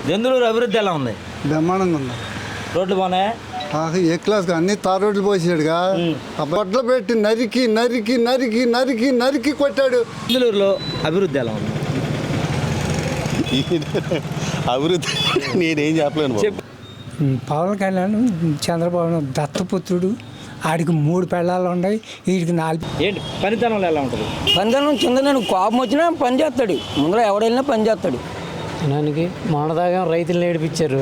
దెందులూరు అభివృద్ధి ఎలా ఉంది? బ్రహ్మాండంగా ఉంది. రోడ్లు బాగున్నాయా? ఏ క్లాస్ అన్ని తార్ రోడ్లు పోసాడుగా, బొడ్లు పెట్టి నరికి నరికి నరికి నరికి నరికి కొట్టాడు. దెందులూరులో అభివృద్ధి ఎలా ఉంది? అభివృద్ధి నేనేం చెప్పలేను. పవన్ కళ్యాణ్ చంద్రబాబు దత్తపుత్రుడు, ఆడికి 3 పెళ్ళాలు ఉన్నాయి, వీడికి 4. ఏంటి పనితనంలో ఎలా ఉంటుంది? పనితనం కింద కోపం వచ్చినా పని చేస్తాడు, ముందర ఎవడైనా పని చేస్తాడు. జనానికి మొన్నదాకా రైతులు నేర్పించారు,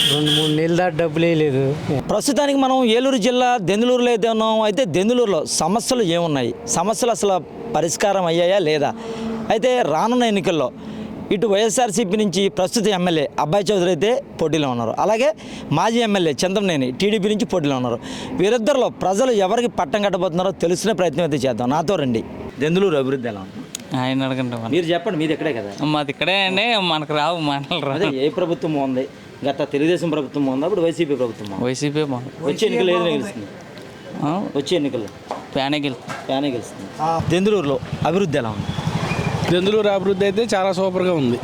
2-3 నెలల దాకా డబ్బులు వేయలేదు. ప్రస్తుతానికి మనం ఏలూరు జిల్లా దెందులూరులో అయితే ఉన్నాం. అయితే దెందులూరులో సమస్యలు ఏమున్నాయి, సమస్యలు అసలు పరిష్కారం అయ్యాయా లేదా? అయితే రానున్న ఎన్నికల్లో ఇటు వైఎస్ఆర్సీపీ నుంచి ప్రస్తుత ఎమ్మెల్యే అబ్బాయి చౌదరి అయితే పోటీలో ఉన్నారు, అలాగే మాజీ ఎమ్మెల్యే చంద్రనేని టీడీపీ నుంచి పోటీలో ఉన్నారు. వీరిద్దరిలో ప్రజలు ఎవరికి పట్టం కట్టబోతున్నారో తెలుసుకునే ప్రయత్నం అయితే చేద్దాం. నాతో రండి. దెందులూరు అభివృద్ధి ఎలా ఉంది? ఆయన అడగండి, మీరు చెప్పండి, మీది ఇక్కడే కదా? మాది ఇక్కడే అండి, మనకు రావు మాటలు రావు. అదే ఏ ప్రభుత్వం బాగుంది? గత తెలుగుదేశం ప్రభుత్వం బాగుందా, ఇప్పుడు వైసీపీ ప్రభుత్వం బాగుంది? వైసీపీ బాగుంది. వచ్చే ఎన్నికలు ఏదైనా గెలుస్తుంది? వచ్చే ఎన్నికల్లో ప్యానే గెలుస్తుంది. దెందులూరులో అభివృద్ధి ఎలా ఉంది? దెందులూరు అభివృద్ధి అయితే చాలా సూపర్గా ఉంది.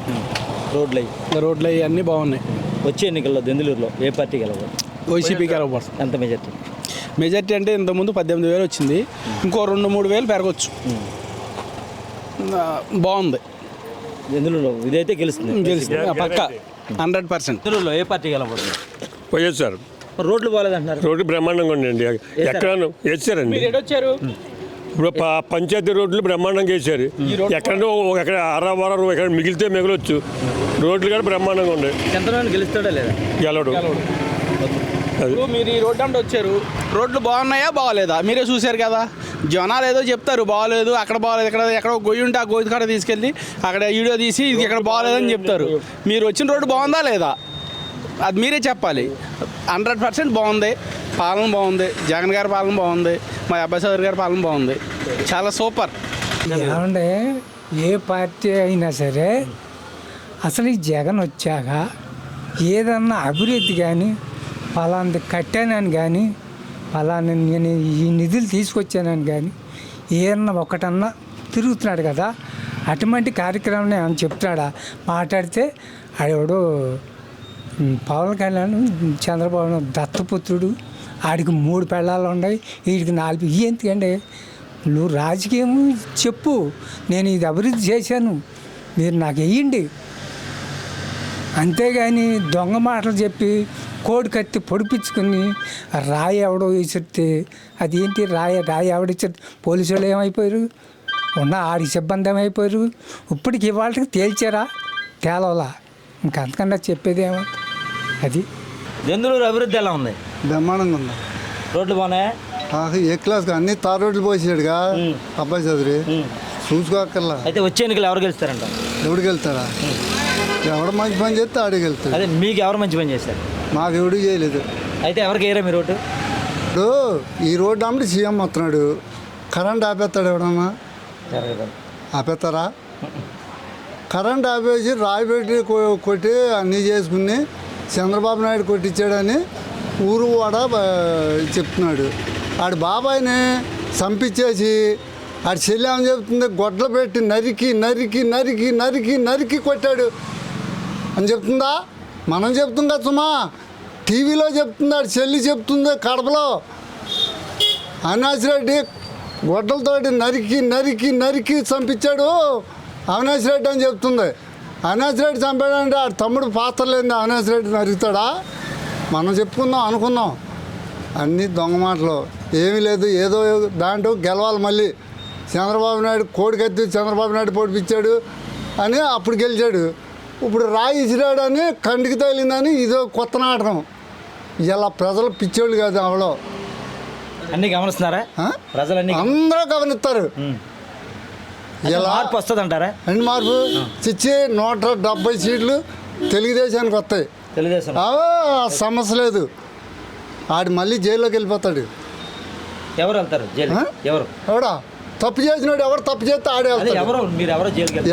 రోడ్లు అన్నీ బాగున్నాయి. వచ్చే ఎన్నికల్లో దెందులూరులో ఏ పార్టీ గెలవాలి? వైసీపీకి గెలవబడుతుంది. ఎంత మెజార్టీ? మెజార్టీ అంటే ఇంతకుముందు 18,000 వచ్చింది, ఇంకో 2-3 వేలు పెరగచ్చు. బాగుంది. దెందులూరులో ఇదైతే గెలుస్తుంది పక్క 100%. దెందులూరులో ఏ పార్టీ గెలవబడుతుంది? వైఎస్ఆర్. రోడ్లు బాగాలేదంటున్నారు. రోడ్డు బ్రహ్మాండంగా ఉండండి, ఎక్కడో వేసారండి. ఇప్పుడు పంచాయతీ రోడ్లు బ్రహ్మాండంగా వేసారు. ఎక్కడో ఎక్కడ అరవరం ఎక్కడ మిగిలితే మిగలొచ్చు. రోడ్లు కూడా బ్రహ్మాండంగా ఉన్నాయి. చంద్రబాబు గెలుస్తాడా లేదా? గెలవడు. ఇప్పుడు మీరు ఈ రోడ్డు అంటే వచ్చారు, రోడ్లు బాగున్నాయా బాగాలేదా మీరే చూశారు కదా. జనాలు ఏదో చెప్తారు బాగాలేదు, అక్కడ బాగాలేదు, ఎక్కడో గొయ్యి ఉంటే ఆ గొయ్యి కాడ తీసుకెళ్ళి అక్కడ వీడియో తీసి ఇది ఎక్కడ బాగాలేదని చెప్తారు. మీరు వచ్చిన రోడ్డు బాగుందా లేదా అది మీరే చెప్పాలి. 100% బాగుంది, పాలన బాగుంది, జగన్ గారి పాలన బాగుంది, మా అబ్బాయి చౌదరి గారి పాలన బాగుంది, చాలా సూపర్. ఏమంటే ఏ పార్టీ అయినా సరే అసలు ఈ జగన్ వచ్చాక ఏదన్నా అభివృద్ధి కానీ, ఫలాంది కట్టానని కానీ, ఫలానా నేను ఈ నిధులు తీసుకొచ్చానని కానీ ఏమన్నా ఒకటన్నా తిరుగుతున్నాడు కదా. అటువంటి కార్యక్రమం అని చెప్తాడా? మాట్లాడితే ఆడెవడో పవన్ కళ్యాణ్ చంద్రబాబు దత్తపుత్రుడు, ఆడికి 3 పెళ్ళాలు ఉన్నాయి, వీడికి 4. ఎందుకండి నువ్వు రాజకీయం చెప్పు, నేను ఇది అభివృద్ధి చేశాను, మీరు నాకు వెయ్యండి. అంతేగాని దొంగ మాటలు చెప్పి కోడి కత్తి పొడిపించుకుని రాయి ఎవడో విసిరితే అది ఏంటి? రాయి ఎవడిచ్చారు? పోలీసు వాళ్ళు ఏమైపోయారు? ఉన్న ఆడి సిబ్బంది ఏమైపోయారు? ఇప్పటికి ఇవాళకి తేల్చారా? తేలవలా. ఇంకంతకన్నా చెప్పేది ఏమో. అది దెందులూరు అభివృద్ధి ఎలా ఉంది? బ్రహ్మాండంగా ఉంది. రోడ్లు బాగున్నాయా? ఏ క్లాస్ అన్ని తార్ రోడ్లు పోసాడుగా, అబ్బాయి చౌదరి. చూసుకోక్కర్లా. అయితే వచ్చే ఎన్నికలు ఎవరు గెలుస్తారంట? ఎవడికి వెళ్తాడా? ఎవడు మంచి పని చేస్తే ఆడికి వెళ్తాడు. అదే మీకు ఎవరు మంచి పని చేశారు? మాకు ఎవడు చేయలేదు. అయితే ఎవరికి వేయరా మీ రోడ్డు? ఇప్పుడు ఈ రోడ్డు అమ్మటి సీఎం వస్తున్నాడు, కరెంట్ ఆపేస్తాడు ఎవడన్నా? ఆపేస్తారా? కరెంట్ ఆపేసి రాయి పెట్టి కొట్టి అన్నీ చేసుకుని చంద్రబాబు నాయుడు కొట్టించాడని ఊరు వాడ చెప్తున్నాడు. ఆడి బాబాయిని చంపించేసి ఆడి చెల్లి ఏమని చెప్తుంది, గొడ్లు పెట్టి నరికి నరికి నరికి నరికి నరికి కొట్టాడు అని చెప్తుందా? మనం చెప్తుంది కదా సుమా, టీవీలో చెప్తుంది, ఆడి చెల్లి చెప్తుంది కడపలో. అవినాష్ రెడ్డి గొడ్డలతోటి నరికి నరికి నరికి చంపించాడు అవినాష్ రెడ్డి అని చెప్తుంది. అవినాష్ రెడ్డి చంపాడంటే ఆడు తమ్ముడు పాత్ర లేని అవినాష్ రెడ్డి నరుగుతాడా? మనం చెప్పుకుందాం అనుకుందాం. అన్నీ దొంగ మాటలు. ఏమీ లేదు, ఏదో దాంట్లో గెలవాలి. మళ్ళీ చంద్రబాబు నాయుడు కోడికెత్తి చంద్రబాబు నాయుడు పొడిపించాడు అని అప్పుడు గెలిచాడు. ఇప్పుడు రాయి ఇసిరాడు అని కంటికి తగిలిందని ఇదో కొత్త నాటకం. ఇలా ప్రజలు పిచ్చోళ్ళు కాదు. అవలో అన్ని గమనిస్తున్నారా? ప్రజలన్నీ అందరూ గమనిస్తారు. ఎలా మార్పు వస్తుంది అంటారా? అన్ని మార్పు చిచ్చి 170 సీట్లు తెలుగుదేశానికి వస్తాయి. తెలుగుదేశం సమస్య లేదు. ఆడు మళ్ళీ జైల్లోకి వెళ్ళిపోతాడు. ఎవరు వెళ్తారు జైలు? ఎవడా తప్పు చేసినాడు? ఎవరు తప్పు చేస్తే ఆడే వెళ్తాడు.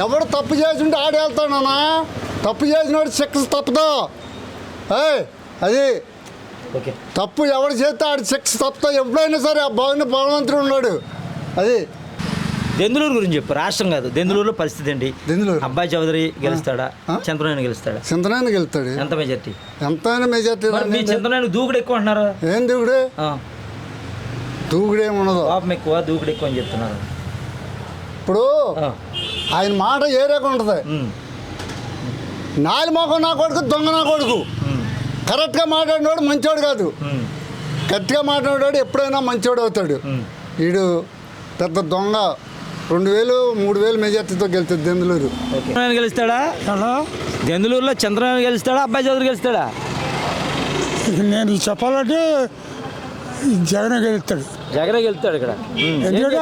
ఎవరు తప్పు చేసి ఉంటే ఆడే వెళ్తాడన్నా. తప్పు చేసినాడు శిక్ష తప్పదు. అది తప్పు ఎవరు చేస్తే ఆడి శిక్ష తప్పుతా. ఎప్పుడైనా సరే ఆ భగవంతుడు ఉన్నాడు. అది దెందులూరు గురించి చెప్పు, రాష్ట్రం కాదు, దెందులూరులో పరిస్థితి ఏంటి? దెందులూరు. అబ్బాయి చౌదరి గెలుస్తాడా, చంద్రబాబు గెలుస్తాడా? చింతనాయన గెలుతాడు. ఎంత మెజార్టీ? ఎంతైనా మెజార్టీ. మరి మీ చంద్రబాబు దూకుడు ఎక్కువ అంటున్నారు. ఏం దూకుడే? దూకుడేం ఉండదు. పాపం ఎక్కువ, దూకుడు ఎక్కువ అని చెప్తున్నారు. ఇప్పుడు ఆయన మాట ఏ రకం ఉంటుంది. నాలి మొఖం నా కొడుకు, దొంగ నా కొడుకు. కరెక్ట్గా మాట్లాడినవాడు మంచోడు కాదు, గట్టిగా మాట్లాడినవాడు ఎప్పుడైనా మంచోడు అవుతాడు. వీడు పెద్ద దొంగ. 2000, 3000 మెజార్టీతో గెలుస్తుంది దెందులూరు. చంద్రబాబు గెలుస్తాడా? దెందులూరులో చంద్రబాబు గెలుస్తాడా, అబ్బాయి చౌదరి గెలుస్తాడా? నేను చెప్పాలంటే జగన్ గెలుస్తాడు. జగనే గెలుస్తాడు ఇక్కడ. ఎందుకంటే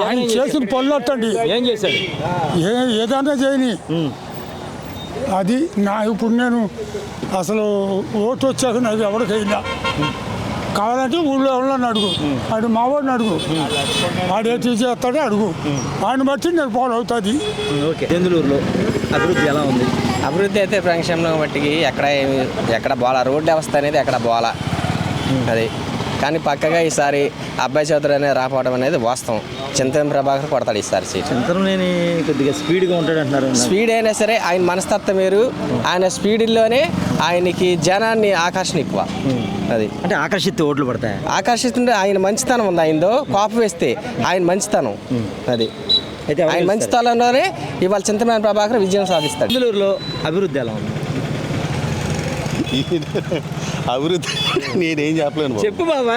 ఆయన చేసిన పనులు వస్తండి. ఏం చేశాడు? ఏదన్నా చేయని అది ఇప్పుడు నేను అసలు ఓటు వచ్చాక నాకు ఎవరికైనా కావాలంటే ఊళ్ళో ఎవరన్నా అడుగు, ఆడు మావాడిని అడుగు, ఆడే తీసేస్తాడే అడుగు, ఆయన బట్టి నేను ఫాలో అవుతుంది. ఓకే. దెందులూరులో అభివృద్ధి ఎలా ఉంది? అభివృద్ధి అయితే సంక్షేమం బట్టికి ఎక్కడ బోల రోడ్డు వ్యవస్థ అనేది ఎక్కడ బోల అది. కానీ పక్కగా ఈసారి అబ్బాయి చౌదరి అనేది రాకపోవడం అనేది వాస్తవం. చింతన ప్రభాకర్ కొడతాడు ఈసారి సీట్. చంద్రబాబు కొద్దిగా స్పీడ్గా ఉంటాడు అంటున్నారు. స్పీడ్ అయినా సరే ఆయన మనస్తత్వం వేరు. ఆయన స్పీడ్లోనే ఆయనకి జనాన్ని ఆకర్షణ ఎక్కువ. అది అంటే ఆకర్షిత ఓట్లు పడతాయి. ఆకర్షిస్తుంటే ఆయన మంచితనం ఉంది. ఆయనదో కోపం వేస్తే ఆయన మంచితనం అది. అయితే ఆయన మంచితనంలోనే ఇవాళ చింతమనేని ప్రభాకర్ విజయం సాధిస్తాడు. దెందులూరులో అభివృద్ధి ఎలా ఉంది? అభివృద్ధి నేనేం చెప్పలేను బాబు. చెప్పు బాబా,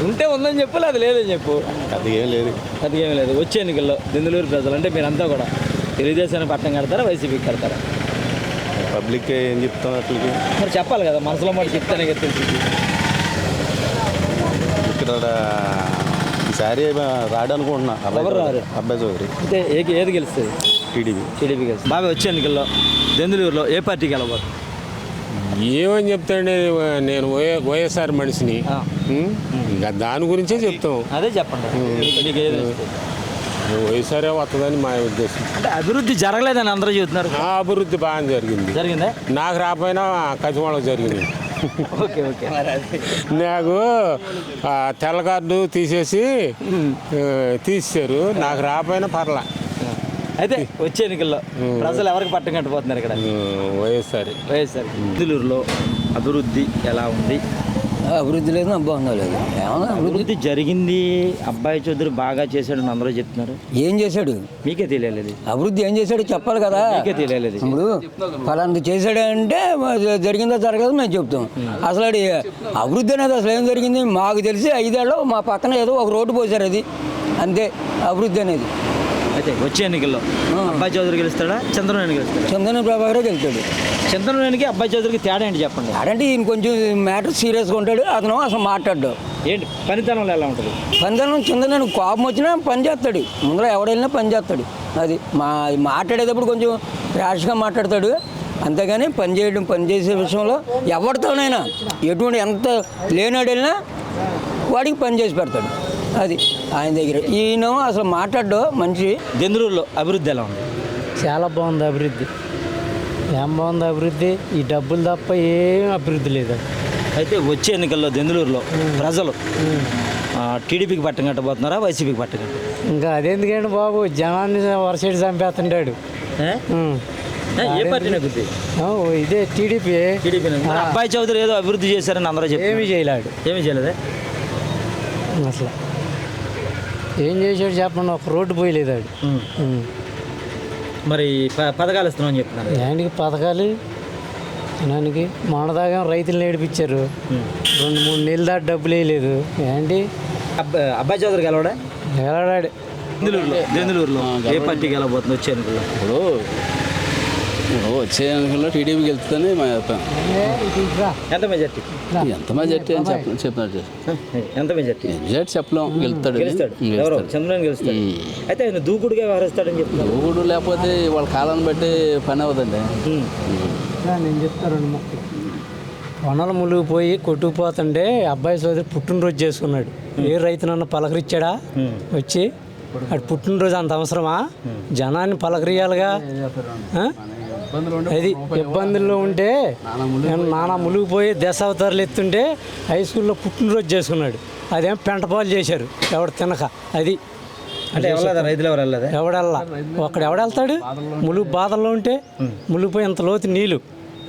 ఉంటే ఉందని చెప్పు, అది లేదని చెప్పు. అది ఏం లేదు. అది ఏమీ లేదు. వచ్చే ఎన్నికల్లో దెందులూరు ప్రజలు అంటే మీరంతా కూడా తెలుగుదేశాన్ని పట్టం కడతారా, వైసీపీకి కడతారా? పబ్లిక్ ఏం చెప్తాం అట్లకి. మరి చెప్పాలి కదా, మనసులో మాట చెప్తానే కదా తెలిసింది. ఇక్కడ ఈసారి రాడనుకుంటున్నా. ఎవరు రారు? అబ్బాయి చౌదరి. అంటే ఏది గెలుస్తుంది? టీడీపీ గెలుస్తుంది. బాగా వచ్చే ఎన్నికల్లో దెందులూరులో ఏ పార్టీ గెలవబోతుంది? ఏమని చెప్తాండి, నేను వైఎస్ఆర్ మనిషిని. ఇంకా దాని గురించే చెప్తాం. అదే చెప్పండి. మీకు ఏది నచ్చుతుంది? వైఎస్ఆరే వస్తుందని మా ఉద్దేశం. అంటే అభివృద్ధి జరగలేదని అందరూ చెబుతున్నారు. నా అభివృద్ధి బాగా జరిగిందా? నాకు రాకపోయినా కచివాళ్ళకి జరిగింది. Okay okay. నాకు తెల్ల కార్డు తీసేశారు, నాకు రాకపోయినా పర్లా. అయితే వచ్చే ఎన్నికల్లో ప్రజలు ఎవరికి పట్టం కట్టిపోతున్నారు ఇక్కడ? వైఎస్ఆర్. దెందులూరులో అభివృద్ధి ఎలా ఉంది? అభివృద్ధి లేదు, అబ్బా లేదు. ఏమన్నా అభివృద్ధి జరిగింది, అబ్బాయి చౌదరి బాగా చేశాడని అందరూ చెప్తున్నారు. ఏం చేశాడు? మీకే తెలియలేదు. అభివృద్ధి ఏం చేశాడో చెప్పాలి కదా. మీకే తెలియలేదు. ఇప్పుడు ఫలాంటి చేశాడంటే జరిగిందో జరగదో మేము చెప్తాం. అసలు అభివృద్ధి అనేది అసలు ఏం జరిగింది మాకు తెలిసి 5 ఏళ్ళు మా పక్కన ఏదో ఒక రోడ్డు పోసారు, అది అంతే అభివృద్ధి అనేది. అయితే వచ్చే ఎన్నికల్లో అబ్బాయి చౌదరి గెలుస్తాడా, చంద్రబాబు గెలుస్తాడా? చంద్రబాబు ప్రభాకరే గెలుస్తాడు. చంద్రబాబుకి అబ్బాయి చౌదరికి తేడా ఏంటి చెప్పండి. అంటే ఈయన కొంచెం మ్యాటర్ సీరియస్గా ఉంటాడు, అతను అసలు మాట్లాడు. ఏంటి పనితనంలో ఎలా ఉంటుంది? పనితనం చంద్రబాబు కోపం వచ్చినా పని చేస్తాడు, ముందర ఎవడైనా పని చేస్తాడు. అది మాట్లాడేటప్పుడు కొంచెం ర్యాష్గా మాట్లాడతాడు, అంతేగాని పని చేసే విషయంలో ఎవరితోనైనా ఎటువంటి ఎంత లేనాడైనా వాడికి పని చేసి పెడతాడు. అది ఆయన దగ్గర. ఈయన అసలు మాట్లాడ్డు మంచి. దెందులూరులో అభివృద్ధి ఎలా ఉంది? చాలా బాగుంది అభివృద్ధి. ఏం బాగుంది అభివృద్ధి? ఈ డబ్బులు తప్ప ఏం అభివృద్ధి లేదు. అయితే వచ్చే ఎన్నికల్లో దెందులూరులో ప్రజలు టీడీపీకి పట్టం కట్టబోతున్నారా, వైసీపీకి పట్టం కట్ట? ఇంకా అదెందుకండి బాబు, జనాన్ని వరసెడి చంపేస్తుంటాడు. ఏ పార్టీ నగ్గుద్ది? ఇదే టీడీపీ. అబ్బాయి చౌదరి ఏదో అభివృద్ధి చేశారని అందరూ చెప్పి ఏమీ చేయలేడు. ఏమీ చేయలేదే? అసలు ఏం చేసాడు చెప్పండి, ఒక రోడ్డు పోయలేదాడు. మరి పథకాలు ఇస్తున్నామని చెప్తున్నారు. ఆయనకి పథకాలు జనానికి మొన్నదాకా రైతులు ఏడిపించారు, 2-3 నెలల దాకా డబ్బులు వేయలేదు. ఏంటి అబ్బాయి చౌదరి గెలవడా? గెలడాడు. దెందులూరులో ఏ పార్టీ గెలవబోతుంది వచ్చే ఎన్నికల్లో? ఇప్పుడు వచ్చే ఎన్నికల్లో టీడీపీ గెలుస్తుందని మా అభిప్రాయం. ఎంత మెజార్టీ? ఎంత మెజార్టీ అని చెప్పినట్టు ఎంత మెజార్టీ చెప్పలేం. గెలుస్తాడు. ఎవరో చంద్రబాబు గెలుస్తాడు. అయితే ఆయన దూకుడుగా వ్యవహరిస్తాడని చెప్తున్నారు. దూకుడు లేకపోతే వాళ్ళ కాలాన్ని బట్టి పని అవ్వదండి. నేను చెప్తాను, వనలు మునిగిపోయి కొట్టుకుపోతుంటే అబ్బాయి చౌదరి పుట్టినరోజు చేసుకున్నాడు. ఏ రైతునన్నా పలకరించాడా వచ్చి? అటు పుట్టినరోజు అంత అవసరమా? జనాన్ని పలకరియాలిగా. అది ఇబ్బందుల్లో ఉంటే నానా మునిగిపోయి దశావతారాలు ఎత్తుంటే హై స్కూల్లో పుట్టినరోజు చేసుకున్నాడు. అదేం పెంటపాలు చేశారు ఎవడు తినక. అది అంటే ఎవరు రైతులు ఎవరు వెళ్ళలేదా? ఎవడల్లా ఒక్కడు ఎవడెళ్తాడు? ములుగు బాధల్లో ఉంటే మునిగిపోయి ఇంత లోతు నీళ్ళు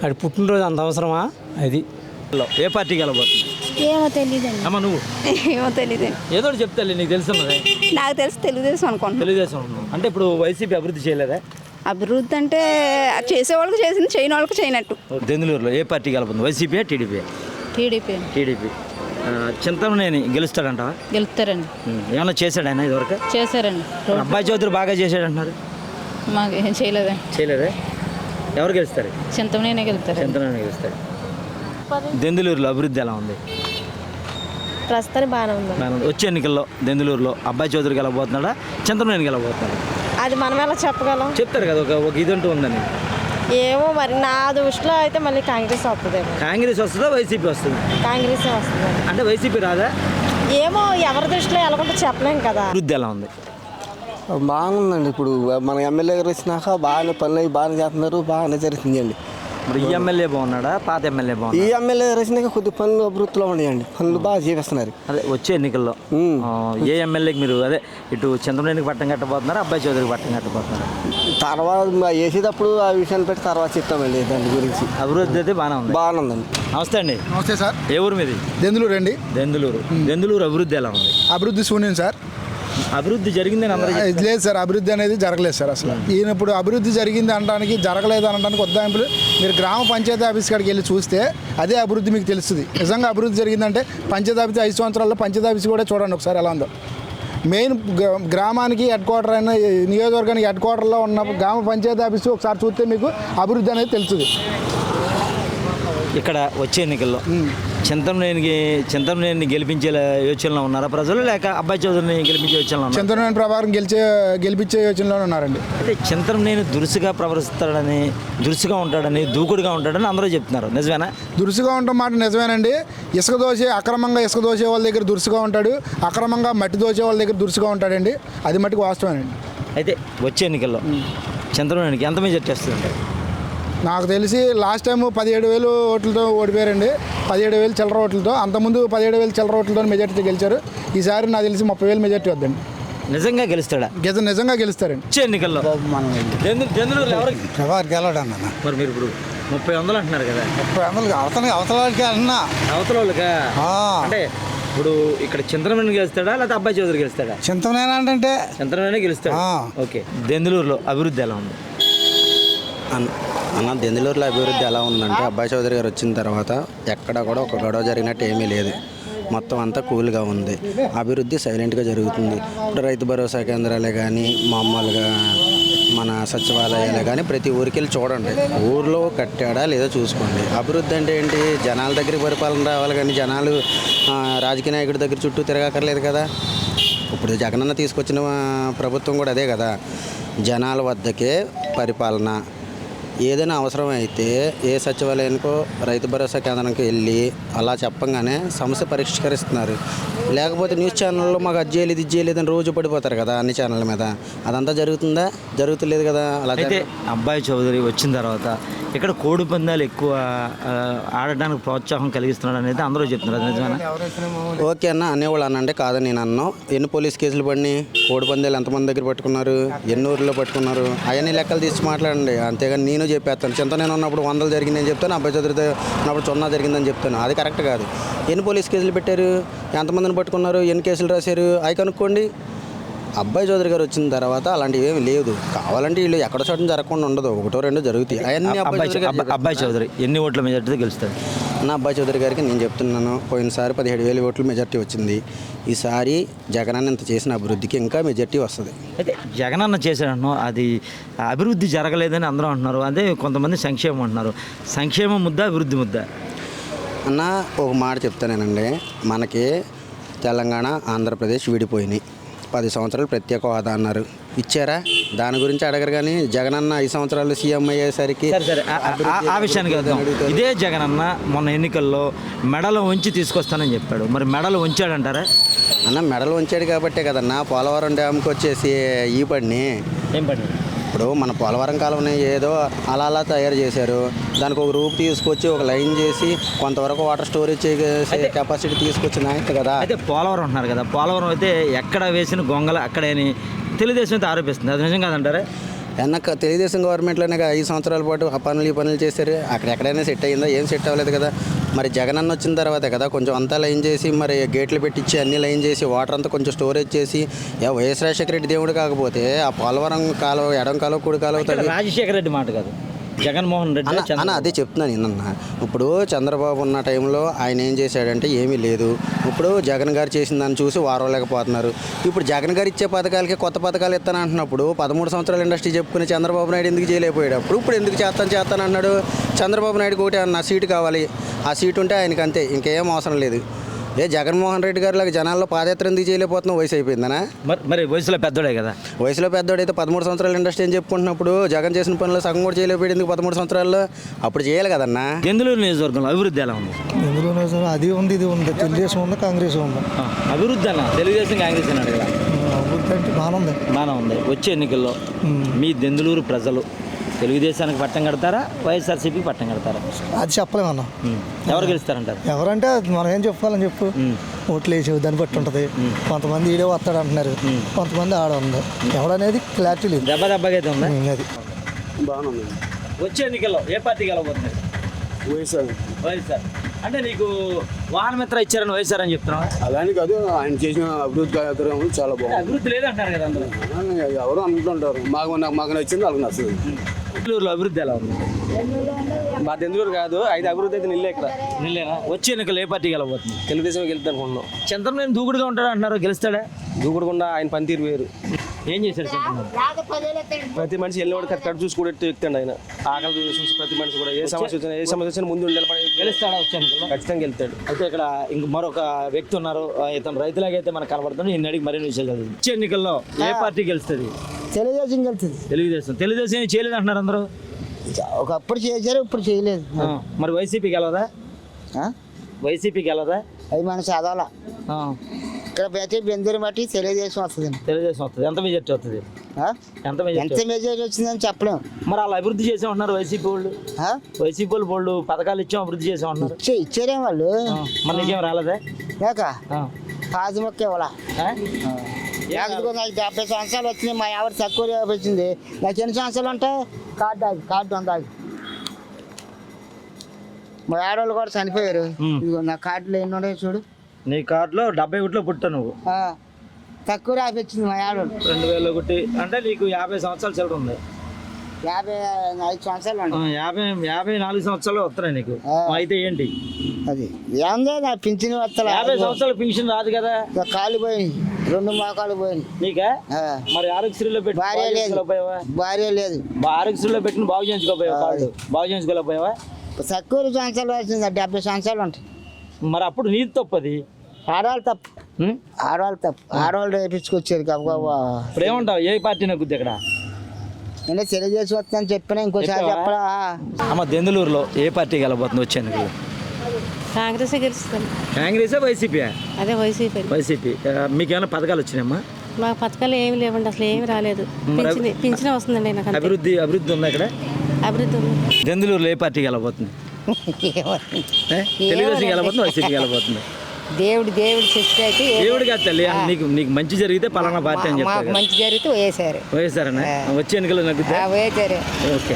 అది పుట్టినరోజు అంత అవసరమా? అది ఏ పార్టీకి వెళ్ళబోతుంది? ఏమో తెలియదండి. అమ్మ నువ్వు ఏమో తెలియదండి. ఏదో ఒకటి చెప్తా నీకు తెలుసున్నదే. నాకు తెలిసి తెలుగుదేశం అనుకుంటున్నాను. తెలుగుదేశం అంటే ఇప్పుడు వైసీపీ అభివృద్ధి చేయలేదా? అభివృద్ధి అంటే చేసేవాళ్ళకి చేసింది, చేయని వాళ్ళకి చేయనట్టు. దెందులూరులో ఏ పార్టీకి వెళ్ళబోతుంది? వైసీపీ టీడీపీ? టీడీపీ. టీడీపీ. చింతమనేని గెలుస్తాడంటావా? గెలుస్తారండి. ఏమన్నా చేశాడు ఆయన ఇదివరకు? చేశారండి. అబ్బాయి చౌదరి బాగా చేశాడంటున్నారు. మాకు ఏం చేయలేదండి. చేయలేదే? ఎవరు గెలుస్తారు? చింతమనేనే గెలుస్తారు. చింతమనేని గెలుస్తారు. దెందులూరులో అభివృద్ధి ఎలా ఉంది? ప్రస్తుతానికి బాగానే ఉంది. వచ్చే ఎన్నికల్లో దెందులూరులో అబ్బాయి చౌదరి గెలవబోతున్నాడా, చింతమనేని గెలవబోతున్నాడా? అది మనం ఎలా చెప్పగలం? చెప్తారు కదా ఒక ఇదంటూ ఉందని. ఏమో మరి నా దృష్టిలో అయితే మళ్ళీ కాంగ్రెస్ వస్తుంది. కాంగ్రెస్ వస్తుందా వైసీపీ వస్తుందా? కాంగ్రెస్ వస్తుంది. అంటే వైసీపీ రాదా? ఏమో ఎవరి దృష్టిలో ఎలాగుంటే చెప్పలేం కదా. అభివృద్ధి ఎలా ఉంది? బాగుందండి. ఇప్పుడు మన ఎమ్మెల్యే గారు వచ్చినాక బాగానే పనులు అవి బాగానే చేస్తున్నారు, బాగానే జరుగుతుందండి. మరి ఈ ఎమ్మెల్యే బాగున్నాడా, పాత ఎమ్మెల్యే బాగున్నాడా? ఈ ఎమ్మెల్యే గారు వచ్చినాక కొద్ది పనులు అభివృద్ధిలో ఉన్నాయండి, పనులు బాగా చేపిస్తున్నారు. అదే వచ్చే ఎన్నికల్లో ఏ ఎమ్మెల్యేకి మీరు అదే ఇటు చంద్రబాబుకి పట్టం కట్టబోతున్నారా, అబ్బాయి చౌదరికి పట్టం కట్టబోతున్నారా? తర్వాత వేసేటప్పుడు ఆ విషయాన్ని పెట్టి తర్వాత చెప్తామండి దాని గురించి. అభివృద్ధి అయితే బాగానే ఉంది. బాగానే ఉందండి. నమస్తే అండి. నమస్తే సార్. ఏ ఊరు మీది? దెందులూరు అండి. దెందులూరు అభివృద్ధి ఎలా ఉంది? అభివృద్ధి శూన్యం సార్. అభివృద్ధి జరిగిందని అందరూ లేదు సార్, అభివృద్ధి అనేది జరగలేదు సార్. అసలు ఈయన ఇప్పుడు అభివృద్ధి జరిగింది అనడానికి, జరగలేదు అనడానికి ఉదాహరణలు మీరు గ్రామ పంచాయతీ ఆఫీస్ కాడికి వెళ్ళి చూస్తే అదే అభివృద్ధి మీకు తెలుస్తుంది. నిజంగా అభివృద్ధి జరిగిందంటే పంచాయతీ ఆఫీస్ 5 సంవత్సరాల్లో పంచాయతీ ఆఫీస్ కూడా చూడండి ఒకసారి ఎలా ఉందో. మెయిన్ గ్రామానికి హెడ్ క్వార్టర్ అయిన నియోజకవర్గానికి హెడ్ క్వార్టర్లో ఉన్న గ్రామ పంచాయతీ ఆఫీసు ఒకసారి చూస్తే మీకు అభివృద్ధి అనేది తెలుస్తుంది. ఇక్కడ వచ్చే ఎన్నికల్లో చింతమనేని గెలిపించే యోచనలో ఉన్నారా ప్రజలు, లేక అబ్బాయి చౌదరిని గెలిపించే యోచనలో ఉన్నారు? చింతమనేని ప్రభాకర్ గెలిపించే యోచనలో ఉన్నారండి. అయితే చింతమనేని దురుసుగా ప్రవర్తిస్తాడని, దురుసుగా ఉంటాడని, దూకుడుగా ఉంటాడని అందరూ చెప్తున్నారు. నిజమేనా? దురుసుగా ఉండటం మాట నిజమేనండి. అక్రమంగా ఇసుక దోసే వాళ్ళ దగ్గర దురుసుగా ఉంటాడు, అక్రమంగా మట్టి దోసే వాళ్ళ దగ్గర దురుసుగా ఉంటాడండి. అది మట్టుకు వాస్తవేనండి. అయితే వచ్చే ఎన్నికల్లో చింతమనేనికి ఎంత మెజారిటీ వస్తుంది? నాకు తెలిసి లాస్ట్ టైం 17,000 ఓట్లతో ఓడిపోయారండి. 17,000 చిల్లర ఓట్లతో. అంతకుముందు 17,000 చిల్లర ఓట్లతో మెజార్టీ గెలిచారు. ఈసారి నాకు తెలిసి 30,000 మెజార్టీ వద్దండి. నిజంగా గెలుస్తాడా? నిజంగా గెలుస్తారండి. వచ్చే ఎన్నికల్లో దెందులూరులో ఎవరు ప్రభాకర్ గెలవడన్నా. మరి మీరు ఇప్పుడు 30,000 అంటున్నారు కదా? 30,000 అవతల వాళ్ళకి అన్నా. అవతల వాళ్ళకా? అంటే ఇప్పుడు ఇక్కడ చింతమనేని గెలుస్తాడా, లేకపోతే అబ్బాయి చౌదరి గెలుస్తాడా? చింతమనేని అంటే చింతమనేని గెలుస్తాడు. ఓకే. దెందులూరులో అభివృద్ధి ఎలా ఉంది? అన్న దెందులూరులో అభివృద్ధి ఎలా ఉందంటే అబ్బాయి చౌదరి గారు వచ్చిన తర్వాత ఎక్కడ కూడా ఒక గొడవ జరిగినట్టు ఏమీ లేదు. మొత్తం అంతా కూల్గా ఉంది. అభివృద్ధి సైలెంట్గా జరుగుతుంది. ఇప్పుడు రైతు భరోసా కేంద్రాలే కానీ, మామూలుగా మన సచివాలయాలే కానీ ప్రతి ఊరికి వెళ్ళి చూడండి. ఊర్లో కట్టాడా లేదో చూసుకోండి. అభివృద్ధి అంటే ఏంటి? జనాల దగ్గరికి పరిపాలన రావాలి కానీ జనాలు రాజకీయ నాయకుడి దగ్గర చుట్టూ తిరగక్కర్లేదు కదా. ఇప్పుడు జగనన్న తీసుకొచ్చిన ప్రభుత్వం కూడా అదే కదా. జనాల వద్దకే పరిపాలన. ఏదైనా అవసరం అయితే ఏ సచివాలయానికో రైతు భరోసా కేంద్రానికి వెళ్ళి అలా చెప్పంగానే సమస్య పరిష్కరిస్తున్నారు. లేకపోతే న్యూస్ ఛానల్లో మాకు అది చేయలేదు ఇది చేయలేదు అని రోజు పడిపోతారు కదా అన్ని ఛానళ్ళ మీద. అదంతా జరుగుతుందా? జరుగుతులేదు కదా. అలా అయితే అబ్బాయి చౌదరి వచ్చిన తర్వాత ఇక్కడ కోడి పందాలు ఎక్కువ ఆడడానికి ప్రోత్సాహం కలిగిస్తున్నాడు అనేది అందరూ చెప్తున్నారు. నిజమేనా? ఓకే అన్న అనేవాళ్ళు అన్న అంటే కాదని నేను అన్నాను. ఎన్ని పోలీస్ కేసులు పడినాయి? కోడి పందాలు ఎంతమంది దగ్గర పట్టుకున్నారు? ఎన్ని ఊర్లో పట్టుకున్నారు? అవన్నీ లెక్కలు తీసి మాట్లాడండి. అంతేగాని నేను చెప్పేస్తాను చింతమనేని ఉన్నప్పుడు 100 జరిగిందని చెప్తాను, అబ్బాయి చౌదరితో ఉన్నప్పుడు 0 జరిగిందని చెప్తాను. అది కరెక్ట్ కాదు. ఎన్ని పోలీస్ కేసులు పెట్టారు? ఎంతమందిని పట్టుకున్నారు? ఎన్ని కేసులు రాశారు? అవి కనుక్కోండి. అబ్బాయి చౌదరి గారు వచ్చిన తర్వాత అలాంటివి ఏమి లేదు. కావాలంటే వీళ్ళు ఎక్కడ చోటం జరగకుండా ఉండదు, 1, 2 జరుగుతాయి. అవన్నీ అబ్బాయి చౌదరి ఎన్ని ఓట్ల మెజార్టీతో గెలుస్తాడు? నా అబ్బాయి చౌదరి గారికి నేను చెప్తున్నాను, పోయినసారి 17,000 ఓట్లు మెజార్టీ వచ్చింది. ఈసారి జగనన్న ఇంత చేసిన అభివృద్ధికి ఇంకా మెజార్టీ వస్తుంది. అయితే జగనన్న చేశాడను అది అభివృద్ధి జరగలేదని అందరూ అంటున్నారు. అదే కొంతమంది సంక్షేమం అంటున్నారు. సంక్షేమం ముద్ద, అభివృద్ధి ముద్ద అన్న ఒక మాట చెప్తానేనండి. మనకి తెలంగాణ, ఆంధ్రప్రదేశ్ విడిపోయినాయి. 10 సంవత్సరాలు ప్రత్యేక హోదా అన్నారు, ఇచ్చారా? దాని గురించి అడగరు. కానీ జగనన్న 5 సంవత్సరాలు సీఎం అయ్యేసరికి ఆ విషయానికి వద్దాం. ఇదే జగనన్న మొన్న ఎన్నికల్లో మెడలు వంచి తీసుకొస్తానని చెప్పాడు. మరి మెడలు వంచాడంటారా? అన్న మెడలు వంచాడు కాబట్టే కదన్నా పోలవరం డ్యామ్కి వచ్చేసి ఈ పడిని ఏం పడి ఇప్పుడు మన పోలవరం కాలువని ఏదో అలా తయారు చేశారు, దానికి ఒక రూప్ తీసుకొచ్చి ఒక లైన్ చేసి కొంతవరకు వాటర్ స్టోరేజ్ చేసే కెపాసిటీ తీసుకొచ్చిన కదా. అయితే పోలవరం అంటున్నారు కదా, పోలవరం అయితే ఎక్కడ వేసిన గొంగల అక్కడే అని తెలుగుదేశం అయితే ఆరోపిస్తుంది, అది నిజం కాదంటారా? వెనక తెలుగుదేశం గవర్నమెంట్లోనే 5 సంవత్సరాల పాటు ఆ పనులు ఈ పనులు చేశారు, అక్కడ ఎక్కడైనా సెట్ అయ్యిందా? ఏం సెట్ అవ్వలేదు కదా. మరి జగన్ అన్న వచ్చిన తర్వాతే కదా కొంచెం అంతా లైన్ చేసి మరి గేట్లు పెట్టించి అన్ని లైన్ చేసి వాటర్ అంతా కొంచెం స్టోరేజ్ చేసి, వైఎస్ రాజశేఖర రెడ్డి దేవుడు కాకపోతే ఆ పోలవరం కాలువ ఎడం కాలువ కుడి కాలువ రాజశేఖర రెడ్డి మాట కాదు, జగన్మోహన్ రెడ్డి అన్న అదే చెప్తున్నాను నిన్న. ఇప్పుడు చంద్రబాబు ఉన్న టైంలో ఆయన ఏం చేశాడంటే ఏమీ లేదు. ఇప్పుడు జగన్ గారు చేసిన దాన్ని చూసి వారవలేకపోతున్నారు. ఇప్పుడు జగన్ గారు ఇచ్చే పథకాలకి కొత్త పథకాలు ఇస్తాను అంటున్నప్పుడు 13 సంవత్సరాల ఇండస్ట్రీ చెప్పుకుని చంద్రబాబు నాయుడు ఎందుకు చేయలేకపోయాడు? ఇప్పుడు ఎందుకు చేస్తాను అన్నాడు. చంద్రబాబు నాయుడు ఒకటి అన్న సీటు కావాలి, ఆ సీటు ఉంటే ఆయనకి అంతే, ఇంకేం అవసరం లేదు. జగన్మోహన్ రెడ్డి గారు లాగా జనాల్లో పాదయాత్ర ఎందుకు చేయలేకపోతున్నాం? వయసు అయిపోయిందనా? మరి వయసులో పెద్దోడే కదా. వయసులో పెద్దోడైతే 13 సంవత్సరాల ఇండస్ట్రీ అని చెప్పుకుంటున్నప్పుడు జగన్ చేసిన పనులు సగం కూడా చేయలేకపోయాడు ఎందుకు 13 సంవత్సరాల్లో? అప్పుడు చేయాలి కదన్నా. దెందులూరు నియోజకవర్గంలో అభివృద్ధి ఎలా ఉంది? దెందులూరు నియోజకవర్గం అది ఉంది, ఇది ఉంది, తెలుగుదేశం ఉంది, కాంగ్రెస్ ఉంది. అభివృద్ధి అన్న తెలుగుదేశం కాంగ్రెస్ అన్నాడు కదా. అభివృద్ధి అంటే బాగానే ఉంది. వచ్చే ఎన్నికల్లో మీ దెందులూరు ప్రజలు తెలుగుదేశానికి పట్టం కడతారా, వైఎస్ఆర్సీపీకి పట్టం కడతారా? అది చెప్పలేమన్నా. ఎవరు గెలుస్తారంటారు? ఎవరంటే మనం ఏం చెప్పుకోవాలని చెప్పు, ఓట్లు వేసేవి దాన్ని బట్టి ఉంటుంది. కొంతమంది ఈడే వస్తాడు అంటున్నారు, కొంతమంది ఆడ ఉంది. ఎవడనేది క్లారిటీ లేదు. దెబ్బగా అయితే ఉంది. అది బాగుంది. వచ్చే ఎన్నికల్లో ఏ పార్టీ గెలవబోతుంది? వైఎస్ఆర్ అంటే నీకు వాహన మిత్ర ఇచ్చారని వైఎస్ఆర్ అని చెప్తున్నావా? అలానే కాదు, ఆయన చేసిన అభివృద్ధి కార్యక్రమం చాలా బాగుంది. అభివృద్ధి లేదంటారు కదా అందరూ. ఎవరు అనుకుంటుంటారు, మాకు నచ్చింది వాళ్ళకి నచ్చదు. దెందులూరులో అభివృద్ధి ఎలా ఉంది? మా దెందులూరు కాదు, 5 అభివృద్ధి అయితే నిల్లే ఇక్కడ. నిల్లేనా? వచ్చే ఎన్నికలు ఏ పార్టీ గెలవబోతుంది? తెలుగుదేశం గెలుద్దాం అనుకుంటున్నాం. చంద్రబాబు దూకుడుగా ఉంటాడు అంటున్నారు, గెలుస్తాడా? దూకుడుకుండా ఆయన పనితీరు వేరు. ఏం చేశారు చంద్రబాబు? ప్రతి మనిషి వెళ్ళినవాడు కరెక్ట్ చూసి కూడా వ్యక్తి ఆయన. ఆకలి చూసి ప్రతి మనిషి కూడా ఏ సమస్య వచ్చినా ముందు నిలబడి గెలుస్తాడా వచ్చే ఎన్నికల్లో? ఖచ్చితంగా గెలుతాడు. అయితే ఇక్కడ ఇంక మరొక వ్యక్తి ఉన్నారు, ఇతను రైతులాగా అయితే మనకు కనబడుతుంది. ఈయన అడిగి మరిన్ని విషయాలు. వచ్చే ఎన్నికల్లో ఏ పార్టీ గెలుస్తుంది? తెలుగుదేశం గెలుతుంది. తెలుగుదేశం ఏం చేయలేదు అంటున్నారు అందరూ. ఒకప్పుడు చేశారు, ఇప్పుడు చేయలేదు. మరి వైసీపీ గెలవదా? వైసీపీ గెలవదా? అది మనం చదవాలా. ఇక్కడ ప్రతి బెందూరు బట్టి తెలుగుదేశం వస్తుంది. తెలుగుదేశం వస్తుంది. ఎంత మెజార్టీ వస్తుంది? ఎంత మెజార్టీ వచ్చిందని చెప్పలేము. మరి అలా అభివృద్ధి చేసామంటున్నారు వైసీపీ వాళ్ళు. వైసీపీ వాళ్ళు పథకాలు ఇచ్చాం, అభివృద్ధి చేసామంటున్నారు. ఇచ్చారేం వాళ్ళు. మరి నీకేం రాలేదా? లేక పాతి మొక్క ఇవ్వాలా. నాకు 70 సంవత్సరాలు వచ్చినాయి, మా ఆవిడ తక్కువ వచ్చింది. నాకు ఎన్ని సంవత్సరాలు ఉంటాయి? కార్డు ఉండాలి. మా ఆడవాళ్ళు కూడా చనిపోయారు. నా కార్డులో ఎన్ని ఉన్నాయి చూడు. నీ కార్డులో 71లో పుట్టా నువ్వు. తక్కువ రాపిచ్చింది మా ఆడవాళ్ళు. 2000 ఒకటి అంటే నీకు 50 సంవత్సరాలు చిల్లర ఉంది. 55 సంవత్సరాలు 54 సంవత్సరాలు వస్తున్నాయి నీకు. అయితే ఏంటి అది? ఏందో నా పింఛన్ వస్తా. 50 సంవత్సరాలు పింఛన్ రాదు కదా. కాళ్ళు పోయినాయి, 2 మోకాలు పోయినాయి. నీకా? మరి ఆరోగ్యశ్రీలో పెట్టి భార్య లేదు. ఆరోగ్యశ్రీలో పెట్టిన బాగు చేయించుకోపోయావా? కార్డు బాగు చేయించుకోలేకపోయావా? తక్కువ సంవత్సరాలు వచ్చింది, 70 సంవత్సరాలు ఉంటాయి. మరి అప్పుడు నీది తప్పది. ఆడవాళ్ళు తప్పు. ఆడవాళ్ళు వేపించుకొచ్చారు. ఇప్పుడు ఏమంటావు, ఏ పార్టీ నగ్గుద్ది ఇక్కడ? అంటే తెలుగుదేశం వస్తుందని చెప్పినా ఇంకోసారి చెప్పడా. అమ్మ దెందులూరులో ఏ పార్టీ గెలబోతుంది వచ్చేందుకు? కాంగ్రెస్ గెలుస్తుంది. కాంగ్రెసా వైసీపీయా? అదే వైసీపీ. మీకు ఏమైనా పథకాలు వచ్చినాయమ్మా? మాకు పథకాలు ఏమి లేవండి, అసలు ఏమి రాలేదు. పింఛన్ వస్తుందండి నాకు. అభివృద్ధి ఉందా ఇక్కడ? అభివృద్ధి ఉంది. దెందులూరులో ఏ పార్టీ గెలబోతుంది? తెలుగుదేశం గెలబోతుంది, వైసీపీ గెలబోతుంది? దేవుడు చెప్తే అయితే దేవుడు కాదు తల్లి, నీకు మంచి జరిగితే పలానా పార్టీ అని చెప్తారు. మంచి జరిగితే వేసారు. వేసారన్నా వచ్చే ఎన్నికలు నగ్గుతా? వేసారు. ఓకే.